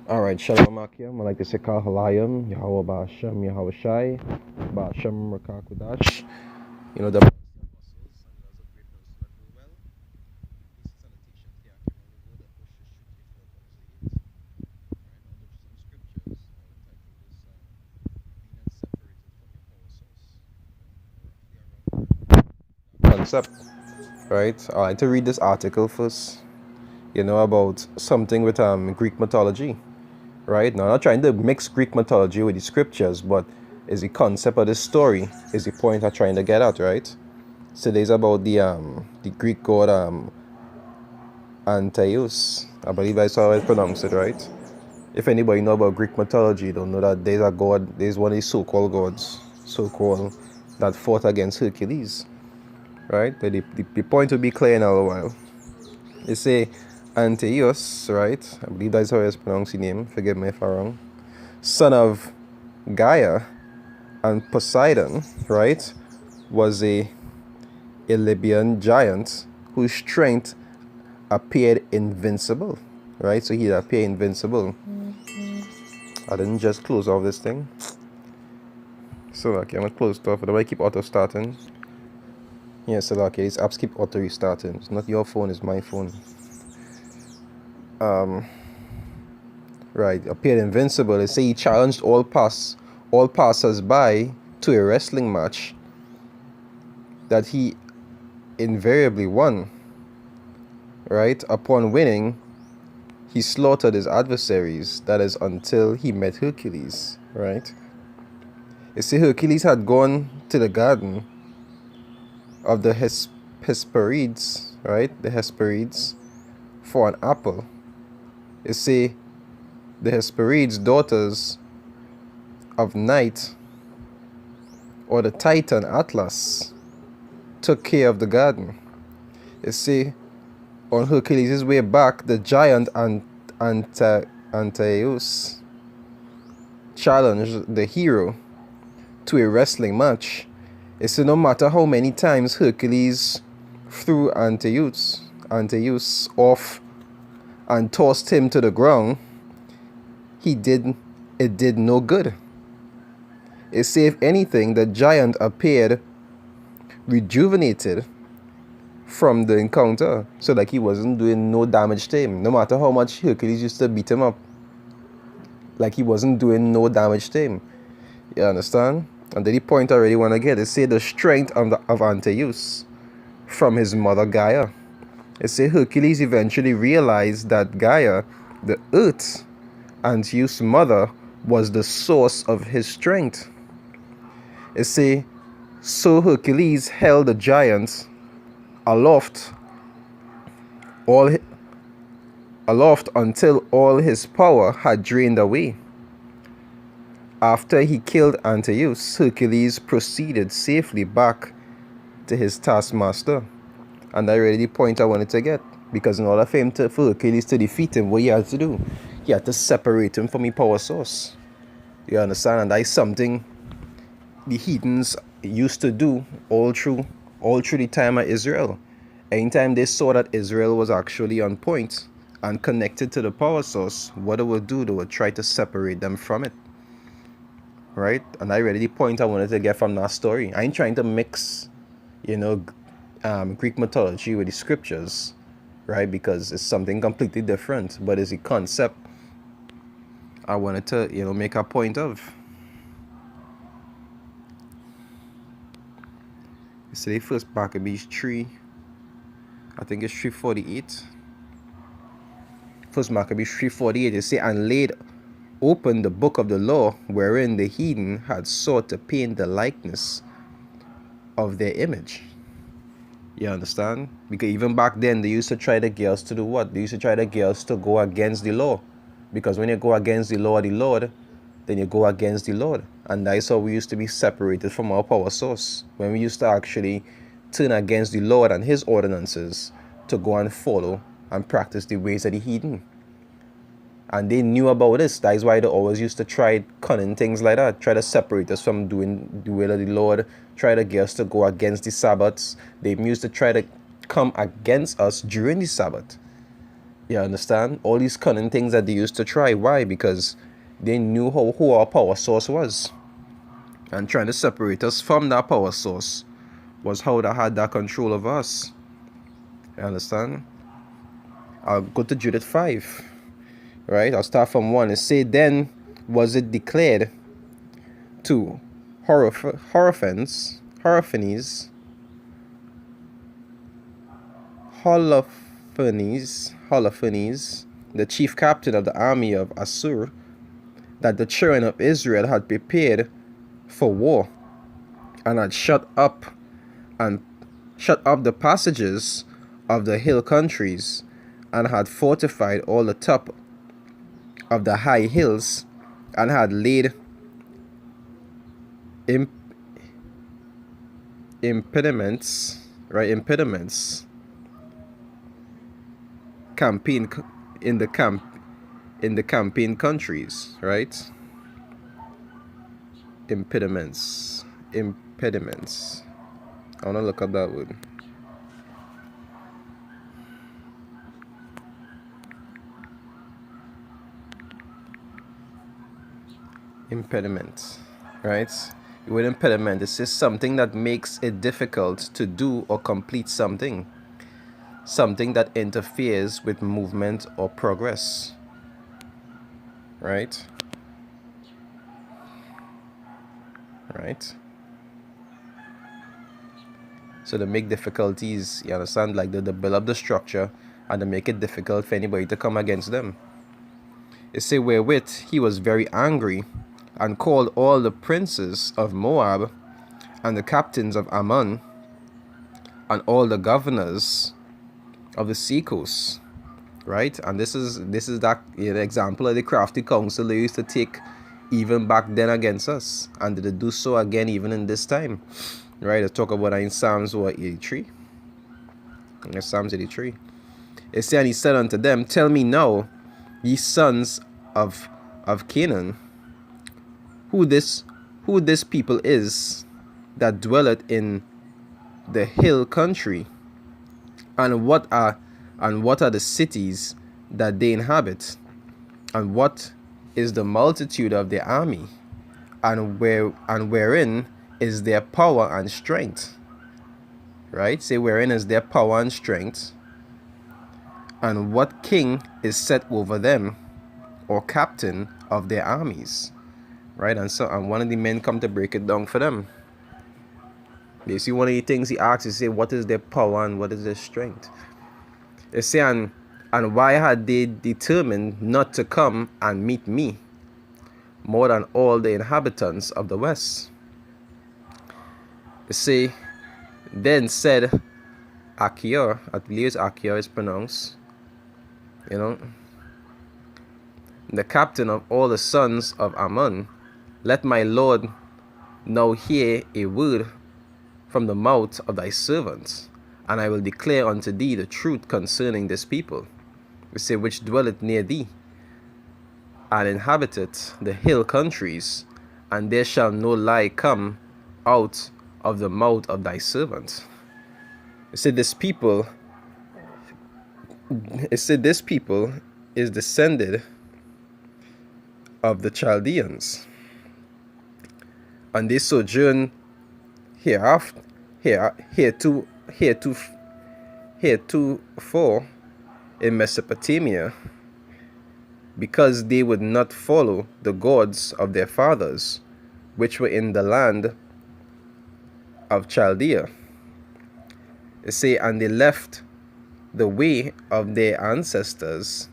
All right, Shalom Akim. I like to say Kal Halayim, Yahweh Ba'ashem, Yahweh Shai, Ba'ashem Rakakudash. You know, the apostles and as a great person that know well. This is salutation to Akim all the world that push the truth before it comes to it. Right now, there's some scriptures. I will title this Being Separated from Your Power Source. Roughly around that concept. Right? I like to read this article first, about something with Greek mythology. Right? Now, I'm not trying to mix Greek mythology with the scriptures, but is the concept of this story is the point I'm trying to get at, right? Today's about the Greek god Antaeus. I believe that's how I pronounce it, right? If anybody know about Greek mythology, don't know that there's a god, there's one of these so-called gods, so-called, that fought against Hercules, right? The point will be clear in a little while. They say Antaeus, right? I believe that's how I pronounce his name. Forgive me if I'm wrong. Son of Gaia and Poseidon, right, was a Libyan giant whose strength appeared invincible, right? So he appeared invincible. I didn't just close off this thing. So okay, I'm gonna close it off. But I keep auto starting. Yeah, so okay, these apps keep auto restarting. It's not your phone, it's my phone. Right, appeared invincible. They say he challenged all passers by to a wrestling match that he invariably won. Right, upon winning, he slaughtered his adversaries. That is until he met Hercules. Right. You see, Hercules had gone to the garden of the Hesperides, right? The Hesperides, for an apple. You see, the Hesperides, daughters of Night, or the Titan Atlas, took care of the garden. You see, on Hercules' way back, the giant Antaeus challenged the hero to a wrestling match. You see, no matter how many times Hercules threw Antaeus off and tossed him to the ground, it did no good. You see, if anything, the giant appeared rejuvenated from the encounter, so like he wasn't doing no damage to him. No matter how much Hercules used to beat him up, like he wasn't doing no damage to him. You understand? And the point I really want to get is say the strength of Antaeus from his mother Gaia. It say Hercules eventually realized that Gaia, the earth, Antaeus' mother, was the source of his strength. It say, so Hercules held the giant aloft until all his power had drained away. After he killed Antaeus, Hercules proceeded safely back to his taskmaster. And that's really the point I wanted to get. Because in order for Hercules to defeat him, what he had to do? He had to separate him from his power source. You understand? And that's something the heathens used to do all through the time of Israel. Anytime they saw that Israel was actually on point and connected to the power source, what they would do, they would try to separate them from it. Right? And that's really the point I wanted to get from that story. I ain't trying to mix, Greek mythology with the scriptures, right? Because it's something completely different, but it's a concept I wanted to, make a point of. So the first Maccabees 3, I think it's 348. First Maccabees 348, it say, and laid open the book of the law, wherein the heathen had sought to paint the likeness of their image. You understand? Because even back then, they used to try the girls to do what? They used to try the girls to go against the law. Because when you go against the law of the Lord, then you go against the Lord. And that's how we used to be separated from our power source. When we used to actually turn against the Lord and his ordinances to go and follow and practice the ways of the heathen. And they knew about this. That is why they always used to try cunning things like that. Try to separate us from doing the will of the Lord. Try to get us to go against the Sabbaths. They used to try to come against us during the Sabbath. You understand? All these cunning things that they used to try. Why? Because they knew who our power source was. And trying to separate us from that power source was how they had that control of us. You understand? I'll go to Judith 5. Right? I'll start from 1. It say, then was it declared to Holofernes, the chief captain of the army of Assur, that the children of Israel had prepared for war, and had shut up the passages of the hill countries, and had fortified all the top of the high hills, and had laid impediments campaign in the campaign countries, right? Impediments. I want to look up that word. Impediment, right? The word impediment is just something that makes it difficult to do or complete something that interferes with movement or progress, right? So to make difficulties, you understand, like they build up the structure and to make it difficult for anybody to come against them. It say, wherewith he was very angry, and called all the princes of Moab, and the captains of Ammon, and all the governors of the seacoast, right? And this is that example of the crafty counsel they used to take even back then against us, and they do so again even in this time, right? Let's talk about that in Psalms 83. Psalms 83. It said, and he said unto them, tell me now, ye sons of Canaan, who this people is that dwelleth in the hill country, and what are the cities that they inhabit, and what is the multitude of their army, and wherein is their power and strength, right? Say, wherein is their power and strength, and what king is set over them, or captain of their armies, right? And one of the men come to break it down for them. You see, one of the things he asks is, say, what is their power and what is their strength? They say, and why had they determined not to come and meet me more than all the inhabitants of the west? They say, then said Achior, I believe Achior is pronounced, the captain of all the sons of Ammon, let my Lord now hear a word from the mouth of thy servants, and I will declare unto thee the truth concerning this people, which dwelleth near thee, and inhabiteth the hill countries, and there shall no lie come out of the mouth of thy servants. This people is descended of the Chaldeans, and they sojourn heretofore in Mesopotamia, because they would not follow the gods of their fathers, which were in the land of Chaldea. They say, and they left the way of their ancestors,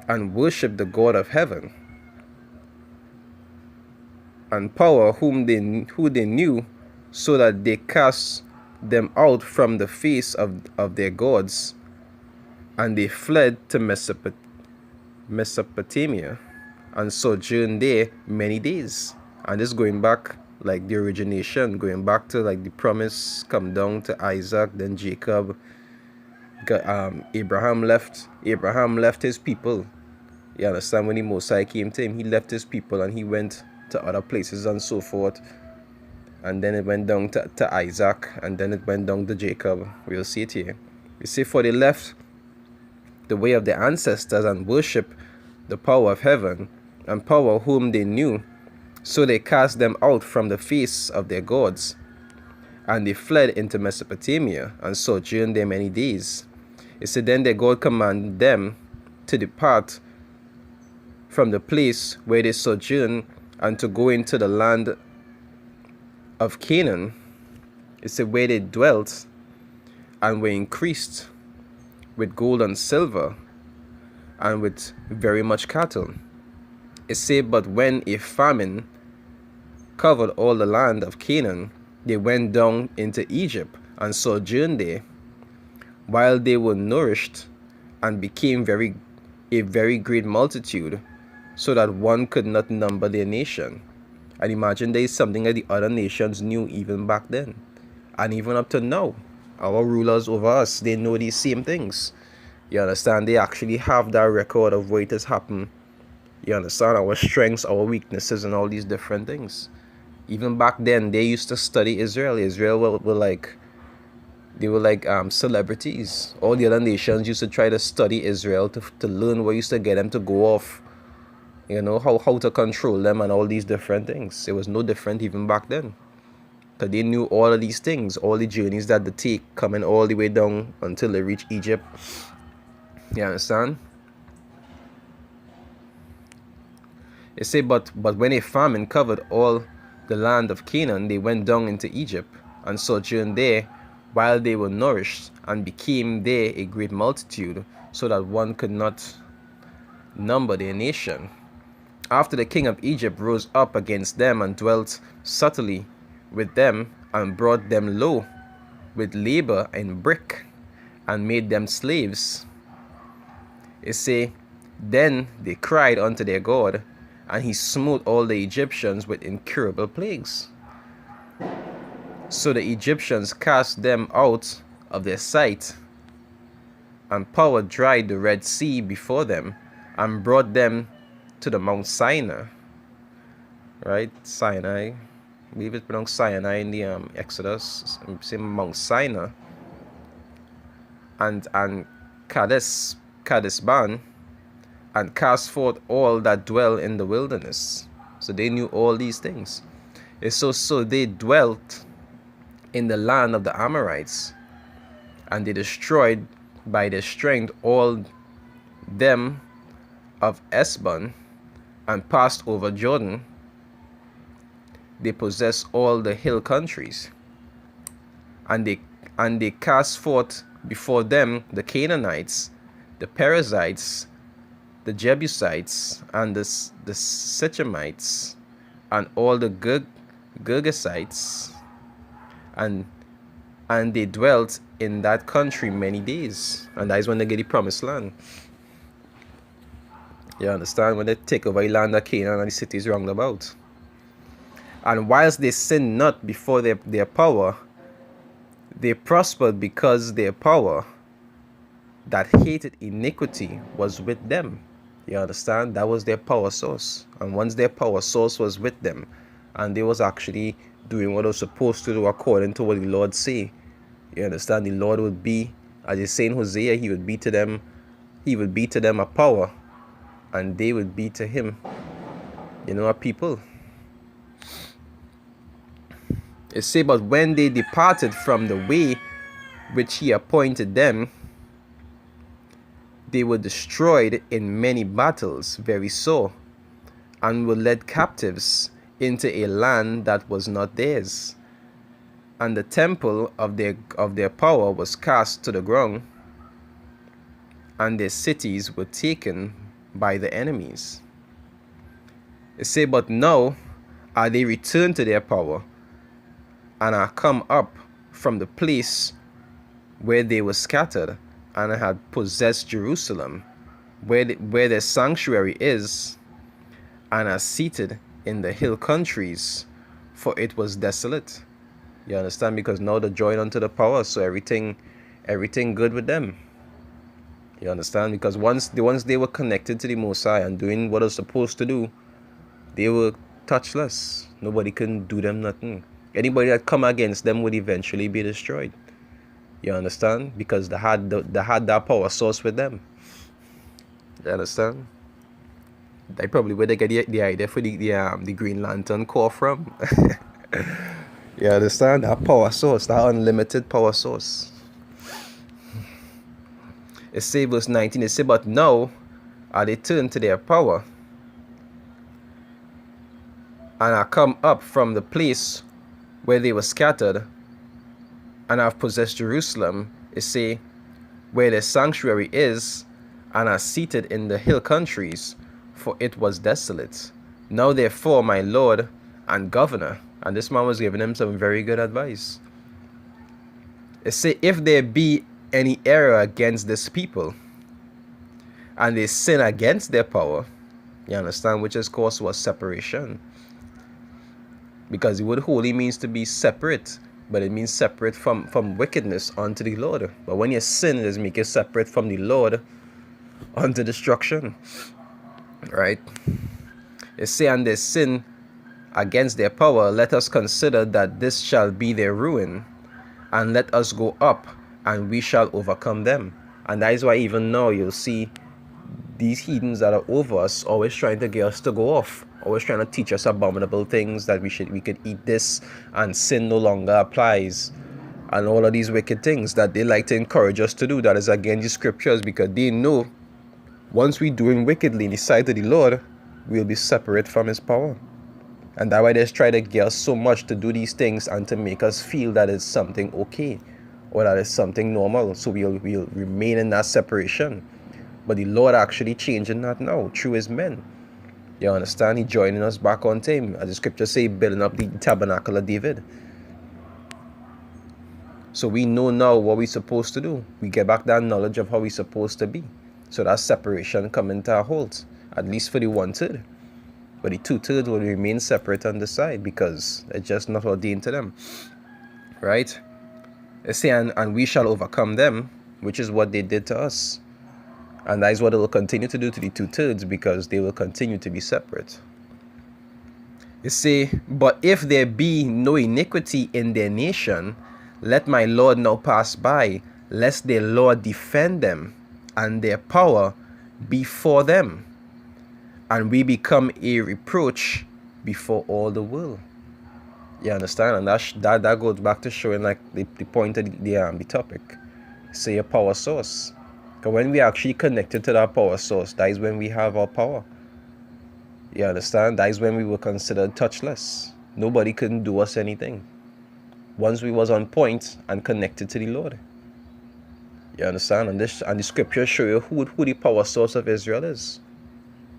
and worshipped the God of heaven, and power, who they knew, so that they cast them out from the face of their gods, and they fled to Mesopotamia, and sojourned there many days. And this going back, like the origination, going back to like the promise come down to Isaac, then Jacob. Abraham left his people. You understand? When the Messiah came to him, he left his people and he went to other places and so forth. And then it went down to Isaac, and then it went down to Jacob. We'll see it here. You see, for they left the way of their ancestors and worship the power of heaven and power whom they knew. So they cast them out from the face of their gods, and they fled into Mesopotamia and sojourned there many days. It said, then their God commanded them to depart from the place where they sojourned and to go into the land of Canaan. It said, where they dwelt and were increased with gold and silver and with very much cattle. It said, but when a famine covered all the land of Canaan, they went down into Egypt and sojourned there, while they were nourished and became a very great multitude, so that one could not number their nation. And imagine there is something that the other nations knew even back then. And even up to now, our rulers over us, they know these same things. You understand? They actually have that record of what has happened. You understand? Our strengths, our weaknesses, and all these different things. Even back then, they used to study Israel. Israel were like celebrities. All the other nations used to try to study Israel to learn what used to get them to go off. You know, how to control them and all these different things. It was no different even back then. Because they knew all of these things, all the journeys that they take, coming all the way down until they reach Egypt. You understand? It say, but when a famine covered all the land of Canaan, they went down into Egypt and sojourned there, while they were nourished and became there a great multitude, so that one could not number their nation. After the king of Egypt rose up against them and dwelt subtly with them and brought them low with labor and brick and made them slaves. It say, then they cried unto their God, and he smote all the Egyptians with incurable plagues. So the Egyptians cast them out of their sight, and power dried the Red Sea before them, and brought them to the Mount Sinai. Right? Sinai. I believe it's pronounced Sinai in the Exodus. It's in Mount Sinai. And Kadesh-ban, and cast forth all that dwell in the wilderness. So they knew all these things. So they dwelt in the land of the Amorites, and they destroyed by their strength all them of Esbon, and passed over Jordan. They possessed all the hill countries, and they cast forth before them the Canaanites, the Perizzites, the Jebusites, and the Sichemites, and all the Girgasites, and they dwelt in that country many days. And that is when they get the promised land. You understand? When they take over the land of Canaan and the cities round about. And whilst they sinned not before their power, they prospered, because their power that hated iniquity was with them. You understand? That was their power source. And once their power source was with them, and they was actually doing what they was supposed to do according to what the Lord say, you understand? The Lord would be, as it's saying in Hosea, he would be to them a power, and they would be to him, a people. It say, but when they departed from the way which he appointed them, they were destroyed in many battles, very sore, and were led captives into a land that was not theirs. And the temple of their power was cast to the ground, and their cities were taken by the enemies. It say, but now are they returned to their power, and are come up from the place where they were scattered, and had possessed Jerusalem, where their sanctuary is, and are seated in the hill countries, for it was desolate. You understand? Because now they're joined unto the power, so everything good with them. You understand? Because once they were connected to the Most High and doing what they're supposed to do, they were touchless. Nobody can do them nothing. Anybody that come against them would eventually be destroyed. You understand? Because they had that power source with them. You understand? They probably where they get the idea for the Green Lantern Corps from. You understand? That power source, that unlimited power source. It say verse 19, it say, but now are they turned to their power, and are come up from the place where they were scattered, and have possessed Jerusalem, it say, where the sanctuary is, and are seated in the hill countries, for it was desolate. Now therefore, my Lord and Governor, and this man was giving him some very good advice. It say, if there be any error against this people, and they sin against their power, you understand, which of course was separation. Because the word holy means to be separate, but it means separate from wickedness unto the Lord. But when you sin, it does make you separate from the Lord unto destruction. Right? It say, and they sin against their power, let us consider that this shall be their ruin, and let us go up, and we shall overcome them. And that is why even now you'll see these heathens that are over us always trying to get us to go off, always trying to teach us abominable things, that we could eat this and sin no longer applies, and all of these wicked things that they like to encourage us to do, that is against the scriptures, because they know once we doing wickedly in the sight of the Lord, we'll be separate from his power. And that's why they try to get us so much to do these things and to make us feel that it's something okay, or that it's something normal, so we'll remain in that separation. But the Lord actually changing that now through his men. You understand? He joining us back on time. As the scriptures say, building up the tabernacle of David. So we know now what we're supposed to do. We get back that knowledge of how we're supposed to be. So that separation come into a halt, at least for the 1/3. But the 2/3 will remain separate on the side, because it's just not ordained to them. Right? They say, and we shall overcome them, which is what they did to us. And that is what it will continue to do to the 2/3, because they will continue to be separate. It say, but if there be no iniquity in their nation, let my Lord now pass by, lest their Lord defend them, and their power be for them, and we become a reproach before all the world. You understand? And that goes back to showing like the point of the topic. Say a power source. Because when we actually connected to that power source, that is when we have our power. You understand? That is when we were considered touchless. Nobody couldn't do us anything. Once we was on point and connected to the Lord. You understand? And the scriptures show you who the power source of Israel is.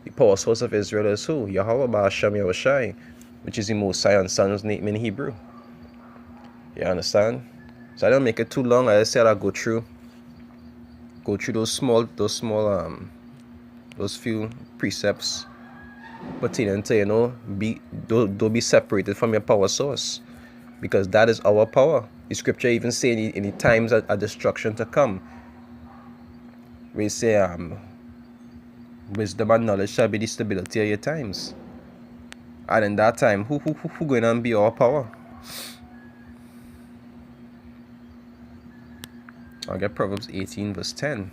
The power source of Israel is who? Yahweh Ba'ashem Yahushai, which is the Most High and Son's name in Hebrew. You understand? So I don't make it too long. Like I said, I'll go through those few precepts pertaining to, don't be separated from your power source, because that is our power. The scripture even say in the times of destruction to come, we say wisdom and knowledge shall be the stability of your times. And in that time, who going to be our power? I'll get Proverbs 18 verse 10.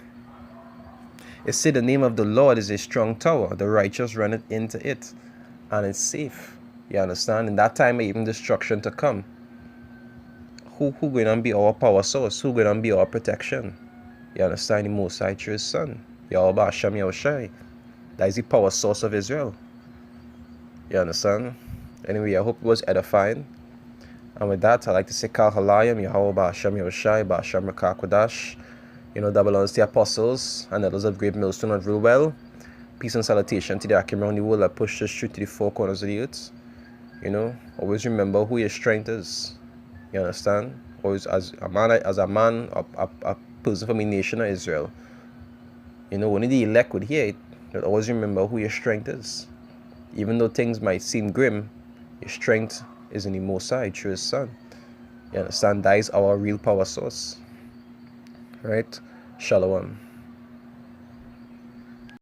It said, the name of the Lord is a strong tower, the righteous runneth into it, and it's safe. You understand? In that time, even destruction to come, who going to be our power source? Who going to be our protection? You understand? The Most High through his Son, Yahweh Ba'ashem Yahushai. That is the power source of Israel. You understand? Anyway, I hope it was edifying. And with that, I'd like to say Kal Halayim, Yahweh Ba'ashem Yahushai, Ba'ashem Rakakwadash. Double honors to the apostles and others of Great Millstone and real well. Peace and salutation to the Akim around the world that push us through to the four corners of the earth. Always remember who your strength is. You understand? Always as a man, a person from the nation of Israel. Only the elect would hear it, but always remember who your strength is. Even though things might seem grim, your strength is in the Most High through his Son. You understand? That is our real power source. Right? Shalom.